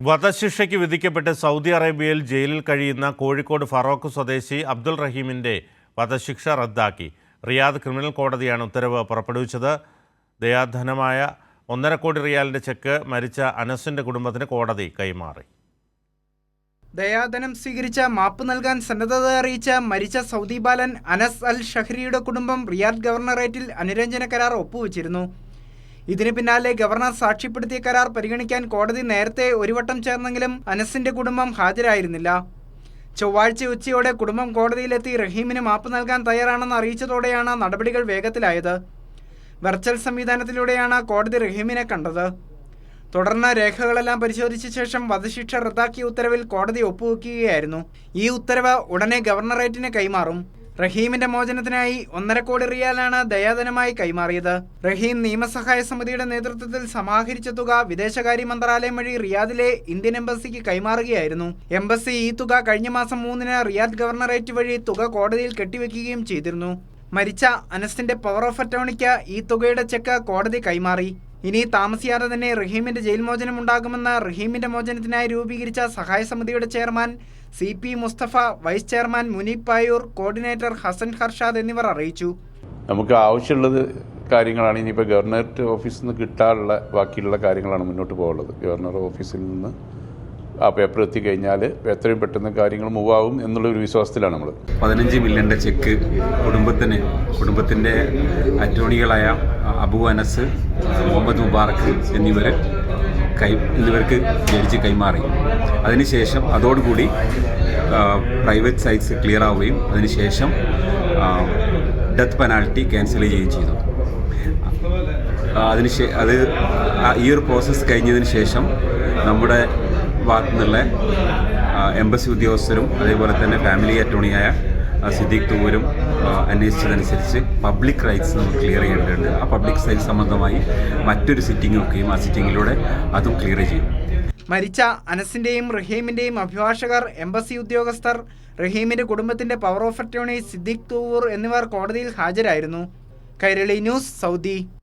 വധശിക്ഷയ്ക്ക് വിധിക്കപ്പെട്ട് സൗദി അറേബ്യയിൽ ജയിലിൽ കഴിയുന്ന കോഴിക്കോട് ഫറോക്ക് സ്വദേശി അബ്ദുൾ റഹീമിൻ്റെ വധശിക്ഷ റദ്ദാക്കി. റിയാദ് ക്രിമിനൽ കോടതിയാണ് ഉത്തരവ് പുറപ്പെടുവിച്ചത്. ദയാധനമായ 1.5 കോടി റിയാലിൻ്റെ ചെക്ക് മരിച്ച അനസിൻ്റെ കുടുംബത്തിന് കോടതി കൈമാറി. ദയാധനം സ്വീകരിച്ച മാപ്പ് നൽകാൻ സന്നദ്ധത അറിയിച്ച മരിച്ച സൗദി ബാലൻ അനസ് അൽ ഷഹ്രിയുടെ കുടുംബം റിയാദ് ഗവർണറേറ്റിൽ അനുരഞ്ജന കരാർ ഒപ്പുവച്ചിരുന്നു. ഇതിന് പിന്നാലെ ഗവർണർ സാക്ഷ്യപ്പെടുത്തിയ കരാർ പരിഗണിക്കാൻ കോടതി നേരത്തെ ഒരു വട്ടം ചേർന്നെങ്കിലും അനസിന്റെ കുടുംബം ഹാജരായിരുന്നില്ല. ചൊവ്വാഴ്ച ഉച്ചയോടെ കുടുംബം കോടതിയിലെത്തി റഹീമിന് മാപ്പ് നൽകാൻ തയ്യാറാണെന്ന് അറിയിച്ചതോടെയാണ് നടപടികൾ വേഗത്തിലായത്. വെർച്വൽ സംവിധാനത്തിലൂടെയാണ് കോടതി റഹീമിനെ കണ്ടത്. തുടർന്ന് രേഖകളെല്ലാം പരിശോധിച്ച ശേഷം വധശിക്ഷ റദ്ദാക്കിയ ഉത്തരവിൽ കോടതി ഒപ്പുവെക്കുകയായിരുന്നു. ഈ ഉത്തരവ് ഉടനെ ഗവർണറേറ്റിന് കൈമാറും. റഹീമിന്റെ മോചനത്തിനായി 1.5 കോടി റിയാലാണ് ദയാധനമായി കൈമാറിയത്. റഹീം നിയമസഹായ സമിതിയുടെ നേതൃത്വത്തിൽ സമാഹരിച്ച തുക വിദേശകാര്യ മന്ത്രാലയം വഴി റിയാദിലെ ഇന്ത്യൻ എംബസിക്ക് കൈമാറുകയായിരുന്നു. എംബസി ഈ തുക കഴിഞ്ഞ മാസം 3-ന് റിയാദ് ഗവർണറേറ്റ് വഴി തുക കോടതിയിൽ കെട്ടിവെക്കുകയും ചെയ്തിരുന്നു. മരിച്ച അനസിന്റെ പവർ ഓഫ് അറ്റോർണിക്ക് ഈ തുകയുടെ ചെക്ക് കോടതി കൈമാറി. ഇനി താമസിയാതെ തന്നെ റഹീമിന്റെ ജയിൽ മോചനം ഉണ്ടാകുമെന്ന് റഹീമിന്റെ മോചനത്തിനായി രൂപീകരിച്ച സഹായ സമിതിയുടെ chairman CP Mustafa, vice chairman Munib Payur, coordinator Hasan Harshad എന്നിവർ അറിയിച്ചു. നമുക്ക് ആവശ്യമുള്ളത് കാര്യങ്ങളാണ്. ഇനിയിപ്പോൾ ഗവർണറേറ്റ് ഓഫീസിൽ നിന്ന് കിട്ടാനുള്ള ബാക്കിയുള്ള കാര്യങ്ങളാണ് മുന്നോട്ട് പോകാനുള്ളത്. ഗവർണർ ഓഫീസിൽ നിന്ന് ആ പേപ്പർ എത്തിക്കഴിഞ്ഞാൽ എത്രയും പെട്ടെന്ന് കാര്യങ്ങൾ മൂവ് ആവും എന്നുള്ളൊരു വിശ്വാസത്തിലാണ് നമ്മൾ. 15 മില്യൻ്റെ ചെക്ക് കുടുംബത്തിൻ്റെ അറ്റോർണികളായ അബു അനസ്, മുഹമ്മദ് മുബാറക്ക് എന്നിവർക്ക് ജഡ്ജി കൈമാറി. അതിനുശേഷം അതോടുകൂടി പ്രൈവറ്റ് സൈറ്റ്സ് ക്ലിയർ ആവുകയും അതിനുശേഷം ഡെത്ത് പെനാൽറ്റി ക്യാൻസൽ ചെയ്യുകയും ചെയ്തു. ഈ ഒരു പ്രോസസ്സ് കഴിഞ്ഞതിന് ശേഷം നമ്മുടെ ഭാഗത്തു നിന്നുള്ള എംബസി ഉദ്യോഗസ്ഥരും അതേപോലെ തന്നെ ഫാമിലി അറ്റോർണിയായ സിദ്ദീഖ് തൂവരും അന്വേഷിച്ചതനുസരിച്ച് പബ്ലിക് റൈറ്റ്സ് നമുക്ക് ക്ലിയർ ചെയ്യേണ്ടതുണ്ട്. ആ പബ്ലിക് റൈറ്റ്സ് സംബന്ധമായി മറ്റൊരു സിറ്റിംഗ് വെക്കുകയും ആ സിറ്റിങ്ങിലൂടെ അതും ക്ലിയർ ചെയ്യും. മരിച്ച അനസിന്റെയും റഹീമിന്റെയും അഭിഭാഷകർ, എംബസി ഉദ്യോഗസ്ഥർ, റഹീമിന്റെ കുടുംബത്തിന്റെ power of attorney Siddique Thuvvur എന്നിവർ കോടതിയിൽ ഹാജരായിരുന്നു. Kairali news, Saudi.